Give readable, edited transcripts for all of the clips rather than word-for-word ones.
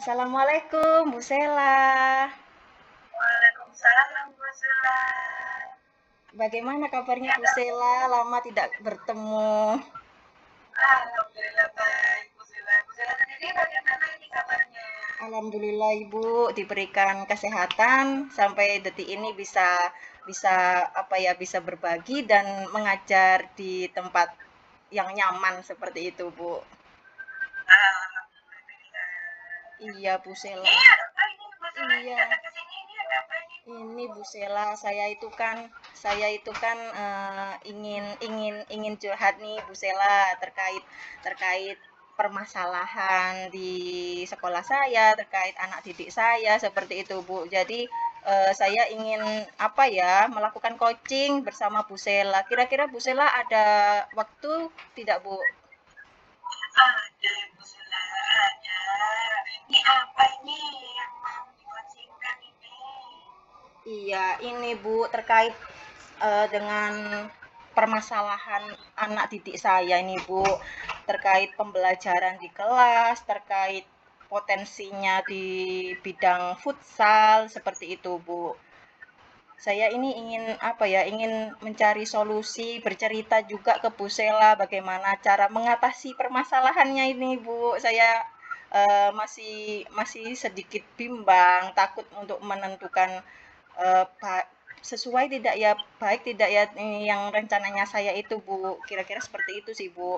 Assalamualaikum, Bu Sela. Waalaikumsalam Bu Sula. Bagaimana kabarnya Ya, Bu Sela? Lama tidak bertemu. alhamdulillah baik Bu Sula. Bu Sula sendiri bagaimana ini kabarnya? Alhamdulillah Ibu diberikan kesehatan sampai detik ini bisa bisa bisa berbagi dan mengajar di tempat yang nyaman seperti itu, Bu. Alhamdulillah. Iya, Bu Ini Sela. ada apa ini Bu Sula? Ini Iya. datang ke sini ini ada apa ini Bu? Ini Bu Sela, saya itu kan ingin ingin ingin curhat nih Bu Sela terkait terkait permasalahan di sekolah saya, terkait anak didik saya seperti itu Bu. Jadi saya ingin melakukan coaching bersama Bu Sela. Kira-kira Bu Sela ada waktu tidak Bu? Ada Bu Sula, ada. Ini apa ini yang mau dikocingkan ini? Iya, ini Bu terkait dengan permasalahan anak didik saya ini Bu, terkait pembelajaran di kelas, terkait potensinya di bidang futsal seperti itu Bu. Saya ini ingin mencari solusi, bercerita juga ke Bu Sela bagaimana cara mengatasi permasalahannya ini Bu. Saya masih masih sedikit bimbang, takut untuk menentukan eh, ba- sesuai tidak ya, baik tidak ya yang rencananya saya itu Bu. Kira-kira seperti itu sih Bu.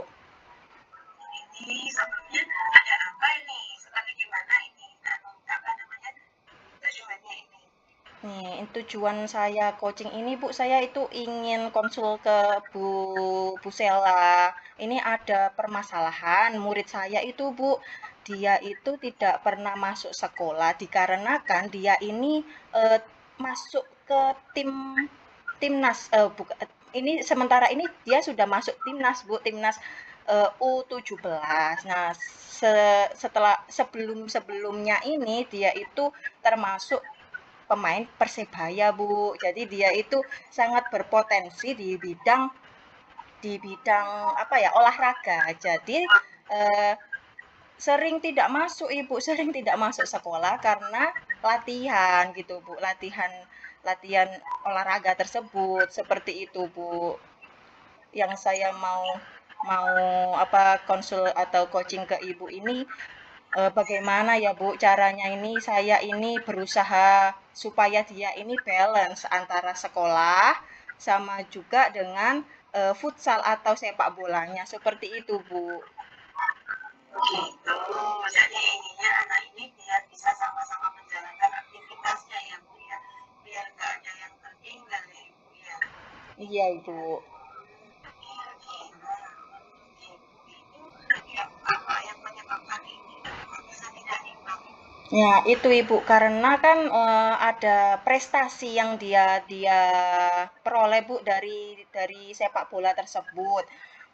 Ini sebetulnya ada apa ini? Seperti gimana ini? Apa namanya? Tujuannya ini? Nih, tujuan saya coaching ini Bu, saya itu ingin konsul ke Bu Bu Sela. Ini ada permasalahan murid saya itu Bu, dia itu tidak pernah masuk sekolah dikarenakan dia ini eh, masuk ke tim timnas ini sementara ini dia sudah masuk timnas Bu, timnas U17. Nah, setelah sebelumnya ini dia itu termasuk pemain Persebaya, Bu. Jadi dia itu sangat berpotensi di bidang olahraga. Jadi eh, sering tidak masuk Ibu, sering tidak masuk sekolah karena latihan gitu, Bu. Latihan latihan olahraga tersebut seperti itu, Bu. Yang saya mau mau konsul atau coaching ke Ibu ini bagaimana ya Bu caranya ini saya ini berusaha supaya dia ini balance antara sekolah sama juga dengan futsal atau sepak bolanya seperti itu Bu. Gitu. Jadi ininya anak ini biar bisa sama-sama menjalankan aktivitasnya ya Bu ya. Biar nggak ada yang tertinggal ya Ibu ya. Iya Ibu. Oke oke. Itu apa yang menyebabkan ini kok bisa tidak imbang itu? Ya, itu Ibu, karena kan ada prestasi yang dia dia peroleh Bu dari sepak bola tersebut.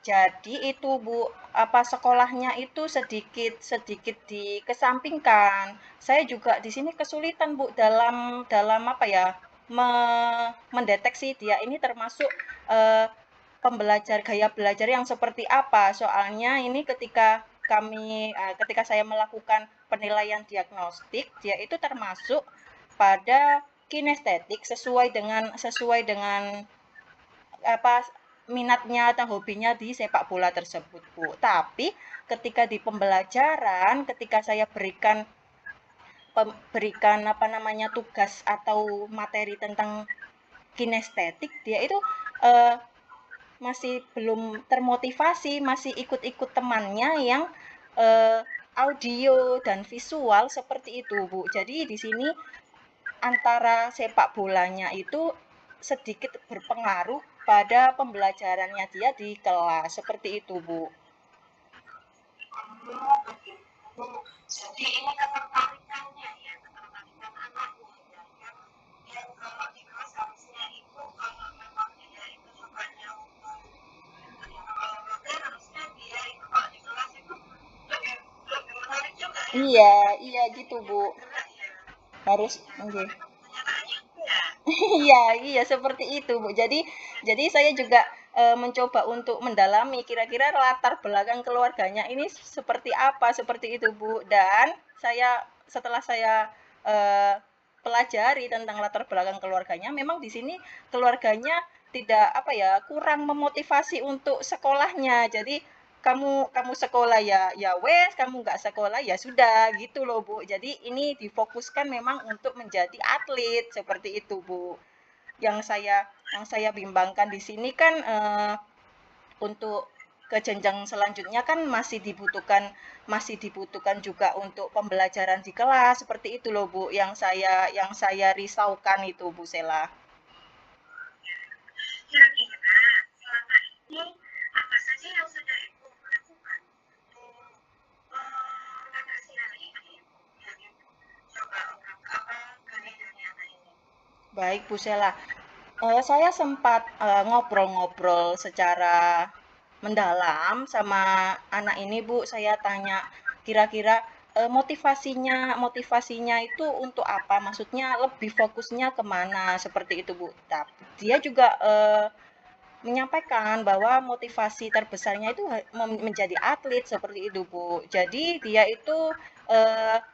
Jadi itu Bu, sekolahnya itu sedikit sedikit dikesampingkan. Saya juga di sini kesulitan Bu dalam dalam mendeteksi dia ini termasuk eh, gaya belajar yang seperti apa. Soalnya ini ketika saya melakukan penilaian diagnostik, dia itu termasuk pada kinestetik sesuai dengan apa minatnya atau hobinya di sepak bola tersebut, Bu. Tapi ketika di pembelajaran, ketika saya berikan tugas atau materi tentang kinestetik, dia itu eh, masih belum termotivasi, masih ikut-ikut temannya yang eh, audio dan visual seperti itu, Bu. Jadi di sini antara sepak bolanya itu sedikit berpengaruh pada pembelajarannya dia di kelas, seperti itu, Bu. Oh begitu. Jadi ini ketertarikannya ya, ketertarikan anaknya ya. Yang kalau di kelas harusnya itu kalau memang dia itu sukanya untuk olahraga harusnya dia itu kalau di kelas itu lebih lebih menarik juga ya Iya, karena dia iya gitu, jadinya Bu. bergerak ya. Harus, Iya, oke. tapi kenyataannya enggak. Iya, iya seperti itu, Bu. Jadi saya juga mencoba untuk mendalami kira-kira latar belakang keluarganya ini seperti apa, seperti itu, Bu. Dan saya setelah saya eh, pelajari tentang latar belakang keluarganya, memang di sini keluarganya tidak apa ya, kurang memotivasi untuk sekolahnya. Jadi kamu kamu sekolah ya ya wes, kamu nggak sekolah ya sudah gitu loh Bu. Jadi ini difokuskan memang untuk menjadi atlet seperti itu Bu. Yang saya bimbangkan di sini kan untuk ke jenjang selanjutnya kan masih dibutuhkan juga untuk pembelajaran di kelas seperti itu loh Bu, yang saya risaukan itu Bu Sela. Kira-kira selama ini apa saja yang sudah Ibu lakukan untuk mengatasi hal ini, Ibu? Yang Ibu coba gali dari anak ini. Baik Bu Sela. Saya sempat ngobrol-ngobrol secara mendalam sama anak ini, Bu. Saya tanya kira-kira motivasinya itu untuk apa? Maksudnya lebih fokusnya kemana? Seperti itu, Bu. Tapi dia juga menyampaikan bahwa motivasi terbesarnya itu menjadi atlet seperti itu, Bu. Jadi dia itu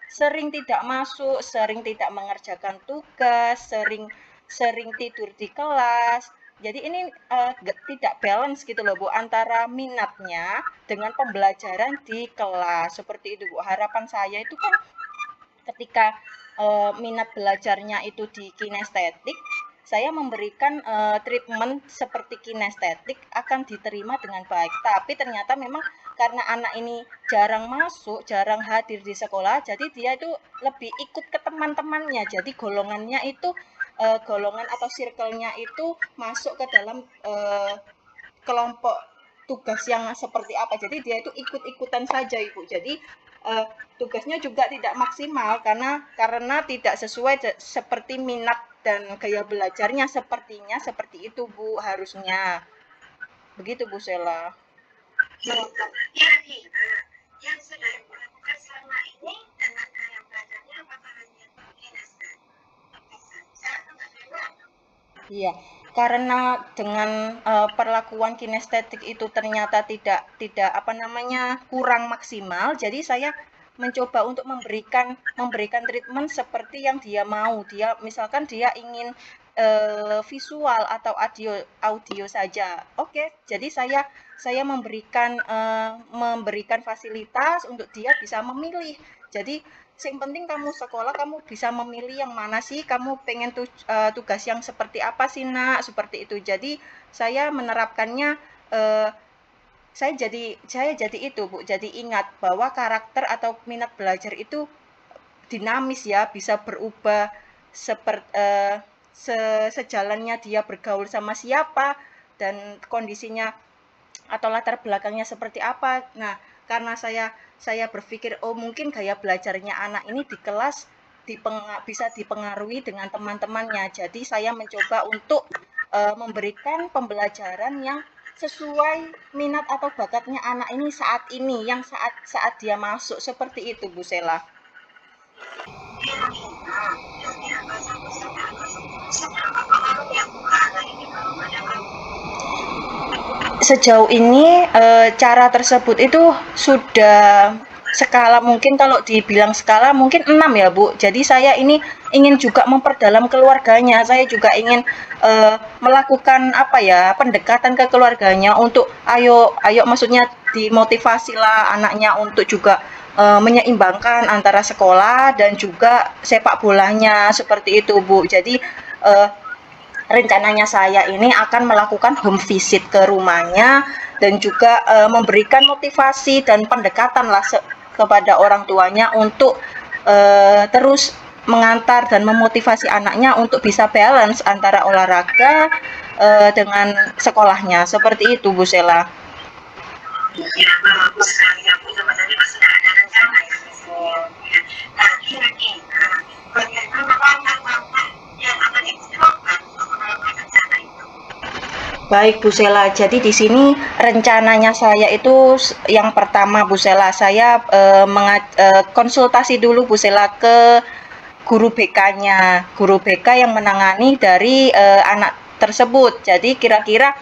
sering tidak masuk, sering tidak mengerjakan tugas, sering sering tidur di kelas. Jadi ini tidak balance gitu loh Bu antara minatnya dengan pembelajaran di kelas seperti itu Bu. Harapan saya itu kan ketika minat belajarnya itu di kinestetik, saya memberikan treatment seperti kinestetik akan diterima dengan baik. Tapi ternyata memang karena anak ini jarang masuk, jarang hadir di sekolah, jadi dia itu lebih ikut ke teman-temannya. Jadi golongan atau circle-nya itu masuk ke dalam kelompok tugas yang seperti apa. Jadi dia itu ikut-ikutan saja Ibu. Jadi tugasnya juga tidak maksimal karena tidak sesuai seperti minat dan gaya belajarnya sepertinya seperti itu Bu harusnya. Begitu Bu Sela. Kira-kira yang sudah Ibu lakukan selama ini dengan gaya belajarnya apakah hanya kinestetik saja atau bagaimana? Iya, karena dengan perlakuan kinestetik itu ternyata tidak tidak apa namanya kurang maksimal, jadi saya mencoba untuk memberikan memberikan treatment seperti yang dia mau. Dia misalkan dia ingin visual atau audio audio saja. Oke, jadi saya memberikan fasilitas untuk dia bisa memilih. Jadi yang penting kamu sekolah, kamu bisa memilih yang mana sih, kamu pengen tugas yang seperti apa sih nak, seperti itu. Jadi saya menerapkannya, eh, saya jadi itu Bu, jadi ingat bahwa karakter atau minat belajar itu dinamis ya, bisa berubah seperti sejalannya dia bergaul sama siapa dan kondisinya atau latar belakangnya seperti apa. Nah, karena saya berpikir oh mungkin gaya belajarnya anak ini di kelas bisa dipengaruhi dengan teman-temannya. Jadi saya mencoba untuk memberikan pembelajaran yang sesuai minat atau bakatnya anak ini yang saat saat dia masuk seperti itu Bu Sela. Kira-kira dari atasan seberapa pengaruh yang Bu anak ini baru pada kamu? Sejauh ini cara tersebut itu sudah skala mungkin kalau dibilang skala mungkin 6 ya Bu. Jadi saya ini ingin juga memperdalam keluarganya. Saya juga ingin melakukan apa ya pendekatan ke keluarganya untuk ayo maksudnya dimotivasi lah anaknya untuk juga menyeimbangkan antara sekolah dan juga sepak bolanya seperti itu Bu. Jadi rencananya saya ini akan melakukan home visit ke rumahnya dan juga memberikan motivasi dan pendekatan lah kepada orang tuanya untuk terus mengantar dan memotivasi anaknya untuk bisa balance antara olahraga dengan sekolahnya. Seperti itu Bu Sela. Ya, bagus sekali ya Bu. Sebenarnya sudah ada rencana ya di sini ya Bu ya. Nah, kira-kira bagaimana langkah-langkah yang akan Ibu terapkan untuk melakukan rencana itu? Baik Bu Sela, jadi di sini rencananya saya itu yang pertama Bu Sela, saya konsultasi dulu Bu Sela ke guru BK-nya, guru BK yang menangani dari anak tersebut. Jadi kira-kira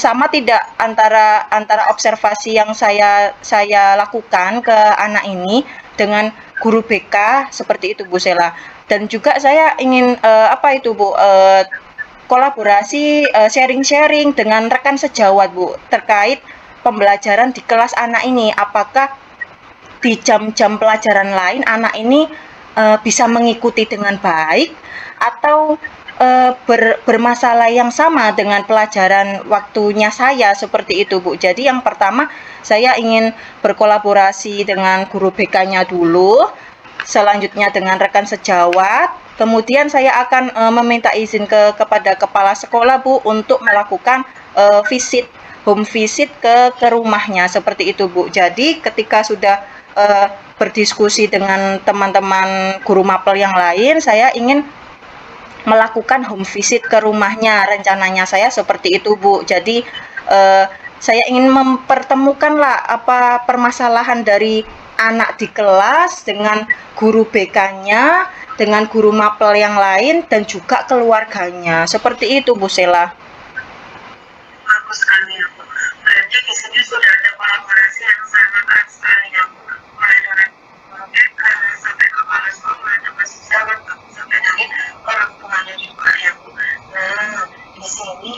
sama tidak antara antara observasi yang saya lakukan ke anak ini dengan guru BK seperti itu Bu Sela. Dan juga saya ingin kolaborasi sharing-sharing dengan rekan sejawat Bu terkait pembelajaran di kelas anak ini. Apakah di jam-jam pelajaran lain anak ini bisa mengikuti dengan baik atau bermasalah yang sama dengan pelajaran waktunya saya seperti itu Bu. Jadi yang pertama saya ingin berkolaborasi dengan guru BK-nya dulu, selanjutnya dengan rekan sejawat, kemudian saya akan meminta izin kepada kepala sekolah Bu untuk melakukan home visit ke rumahnya seperti itu Bu. Jadi ketika sudah berdiskusi dengan teman-teman guru mapel yang lain, saya ingin melakukan home visit ke rumahnya. Rencananya saya seperti itu Bu. Jadi saya ingin mempertemukanlah apa permasalahan dari anak di kelas dengan guru BK-nya, dengan guru mapel yang lain, dan juga keluarganya. Seperti itu Bu Sela. Bagus sekali ya Bu. Berarti di sini sudah ada kolaborasi yang sangat erat sekali ya Bu. Mulai dari guru BK sampai kepala sekolah, sampai sejawat, sampai dari orang tuanya juga ya Bu. Nah, di sini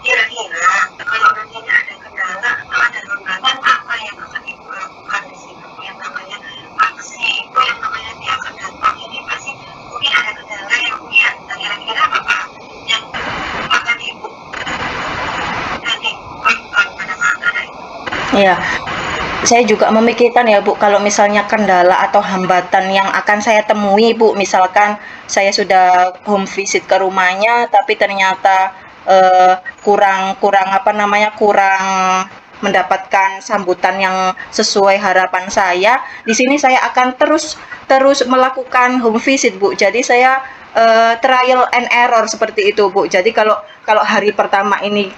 kira-kira kalau nantinya ada kendala atau ada hambatan apa yang akan Ibu lakukan di sini? Yang namanya aksi itu yang namanya dia akan datang ini pasti mungkin ada kendala yang mungkin kira-kira apa yang akan Ibu nanti lakukan pada saat ada itu? Ya, saya juga memikirkan ya Bu, kalau misalnya kendala atau hambatan yang akan saya temui Bu, misalkan saya sudah home visit ke rumahnya, tapi ternyata kurang mendapatkan sambutan yang sesuai harapan saya. Di sini saya akan terus terus melakukan home visit Bu. Jadi saya trial and error seperti itu Bu. Jadi kalau kalau hari pertama ini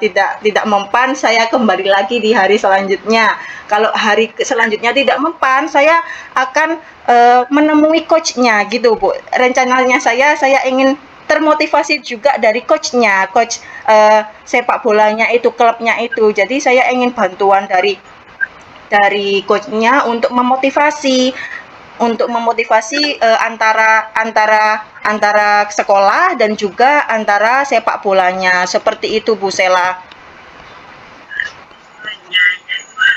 tidak mempan, saya kembali lagi di hari selanjutnya. Kalau hari selanjutnya tidak mempan, saya akan menemui coachnya gitu Bu. Rencananya saya ingin termotivasi juga dari coachnya, coach sepak bolanya itu, klubnya itu. Jadi saya ingin bantuan dari coachnya untuk memotivasi antara sekolah dan juga antara sepak bolanya. Seperti itu Bu Sela.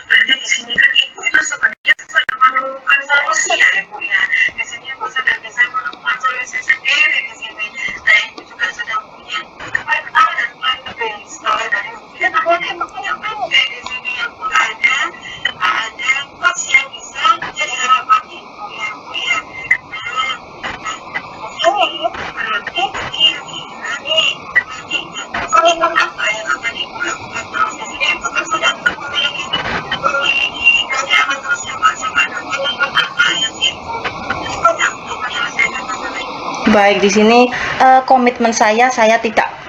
Berarti di sini kan Ibu itu sebenarnya sudah menemukan solusi ya Ibu ya. Di sini Ibu sudah bisa menemukan solusi sendiri di sini. Nah Ibu juga sudah punya plan A dan plan B. Setelah dari kemudian akhirnya Ibu punya plan B di sini yang Bu ada coach yang bisa jadi harapan Ibu ya Bu ya. Nah, berarti kira-kira nih nantinya komitmen apa yang akan Ibu lakukan terus di sini Ibu kan sudah memiliki ini nanti akan terus coba-coba dan komitmen apa yang Ibu punya untuk menyelesaikan masalah ini. Baik, di sini komitmen saya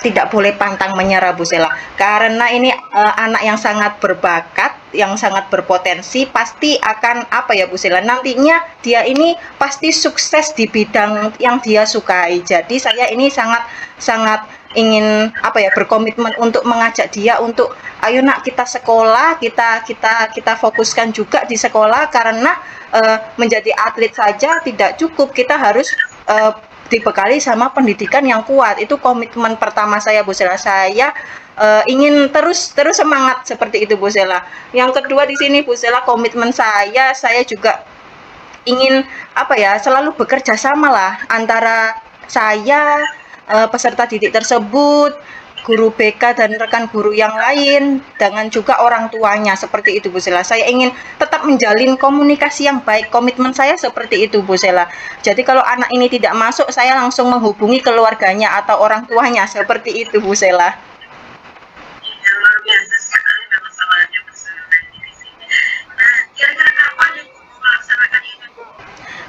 tidak boleh pantang menyerah Bu Sela. Karena ini anak yang sangat berbakat, yang sangat berpotensi, pasti akan apa ya Bu Sela, nantinya dia ini pasti sukses di bidang yang dia sukai. Jadi saya ini sangat ingin berkomitmen untuk mengajak dia untuk ayo nak kita sekolah, kita fokuskan juga di sekolah, karena menjadi atlet saja tidak cukup, kita harus dibekali sama pendidikan yang kuat. Itu komitmen pertama saya Bu Sela. Saya ingin terus semangat seperti itu Bu Sela. Yang kedua di sini Bu Sela, komitmen saya juga ingin selalu bekerja sama lah antara saya, peserta didik tersebut, guru BK dan rekan guru yang lain, dengan juga orang tuanya. Seperti itu Bu Sela. Saya ingin tetap menjalin komunikasi yang baik. Komitmen saya seperti itu Bu Sela. Jadi kalau anak ini tidak masuk, saya langsung menghubungi keluarganya atau orang tuanya. Seperti itu Bu Sela. Ya, luar biasa sekali memang soalnya Bu Sela ini di sini. Nah, kira-kira kapan Ibu mau melaksanakan ini Bu?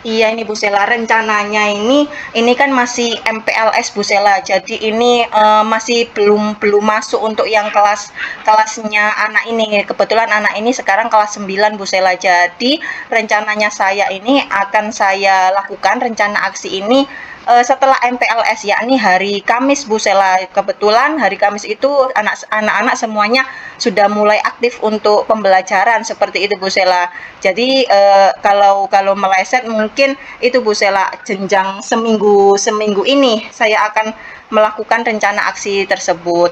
Iya ini Bu Sela, rencananya ini kan masih MPLS Bu Sela. Jadi ini masih belum masuk untuk yang kelasnya anak ini. Kebetulan anak ini sekarang kelas 9 Bu Sela. Jadi rencananya saya ini akan saya lakukan rencana aksi ini setelah MPLS, yakni hari Kamis Bu Sela. Kebetulan hari Kamis itu anak-anak semuanya sudah mulai aktif untuk pembelajaran seperti itu Bu Sela. Jadi kalau meleset mungkin itu Bu Sela, jenjang seminggu ini saya akan melakukan rencana aksi tersebut.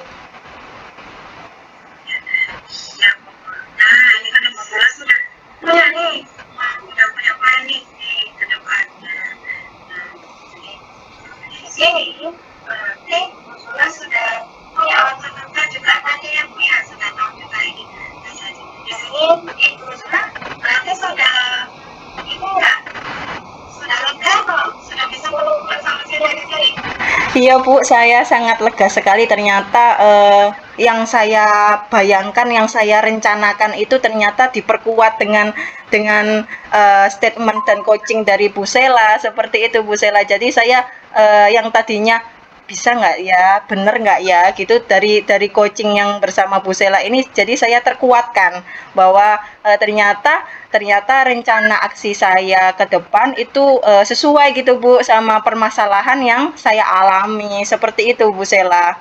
Ya, Bu. Nah, ini kan Ibu Bella sudah punya nih, udah punya planning nih ke depannya. Nah, jadi di sini berarti Bu Bella sudah punya alat tertentu juga tadi ya Bu ya, sudah tahu juga ini. Nah, jadi di sini Ibu Bella berarti sudah ini enggak, sudah lega kok, sudah bisa menemukan solusi dari sini. Iya Bu, saya sangat lega sekali ternyata yang saya bayangkan, yang saya rencanakan itu ternyata diperkuat dengan statement dan coaching dari Bu Sela seperti itu Bu Sela. Jadi saya yang tadinya bisa nggak ya, bener nggak ya, gitu dari coaching yang bersama Bu Sela ini, jadi saya terkuatkan bahwa ternyata ternyata rencana aksi saya ke depan itu sesuai gitu Bu sama permasalahan yang saya alami seperti itu Bu Sela.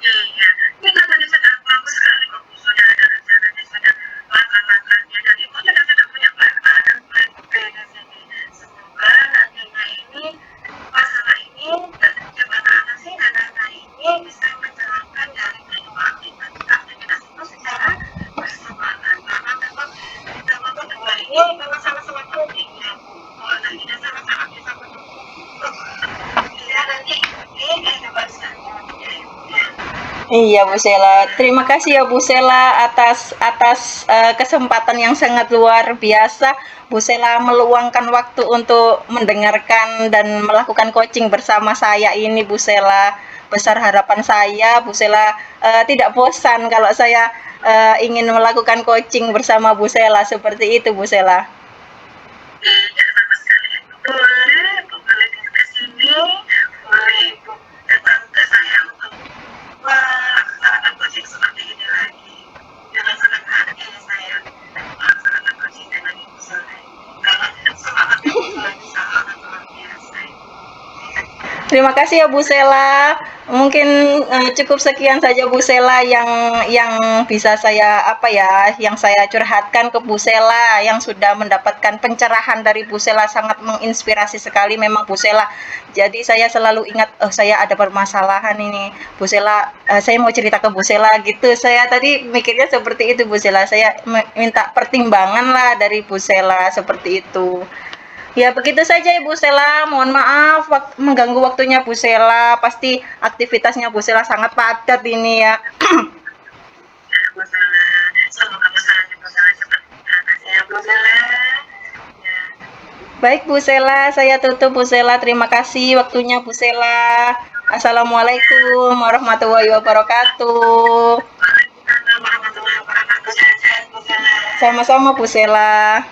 Iya, ini kan tadi sudah bagus sekali kok Bu, sudah ada rencananya, sudah langkah-langkahnya, dan Ibu sudah punya plan A dan plan B di sini. Semoga nantinya ini masalah ini gimana atasi dan dana ini bisa menjalankan dari kedua aktivitas itu secara bersamaan. Karena memang kita berdua ini memang sama-sama penting ya Bu. Kalau nantinya sama-sama bisa mendukung dia nanti ini kehidupan selanjutnya ya Bu ya. Iya Bu Sela, terima kasih ya Bu Sela atas atas kesempatan yang sangat luar biasa. Bu Sela meluangkan waktu untuk mendengarkan dan melakukan coaching bersama saya ini Bu Sela. Besar harapan saya Bu Sela tidak bosan kalau saya ingin melakukan coaching bersama Bu Sela seperti itu Bu Sela. Tidak sama sekali. Boleh ke sini, boleh Ibu datang ke saya untuk melaksanakan coaching seperti ini lagi. Dengan senang hati saya melaksanakan coaching dengan Ibu Soleh. Karena semangat Ibu Soleh sangat luar biasa. Terima kasih ya Bu Sela. Mungkin cukup sekian saja Bu Sela yang bisa saya apa ya, yang saya curhatkan ke Bu Sela, yang sudah mendapatkan pencerahan dari Bu Sela, sangat menginspirasi sekali memang Bu Sela. Jadi saya selalu ingat, oh saya ada permasalahan ini. Bu Sela, saya mau cerita ke Bu Sela gitu. Saya tadi mikirnya seperti itu Bu Sela. Saya minta pertimbangan lah dari Bu Sela seperti itu. Ya, begitu saja Ibu Sela. Mohon maaf mengganggu waktunya Bu Sela. Pasti aktivitasnya Bu Sela sangat padat ini ya. Masalah, semoga masalahnya Ibu Soleh cepat teratasi ya Bu Soleh. Ya. Baik Bu Sela, saya tutup Bu Sela. Terima kasih waktunya Bu Sela. Assalamualaikum warahmatullahi wabarakatuh. Waalaikumsalam warahmatullahi wabarakatuh. Sehat-sehat Bu Soleh. Sama-sama Bu Sela.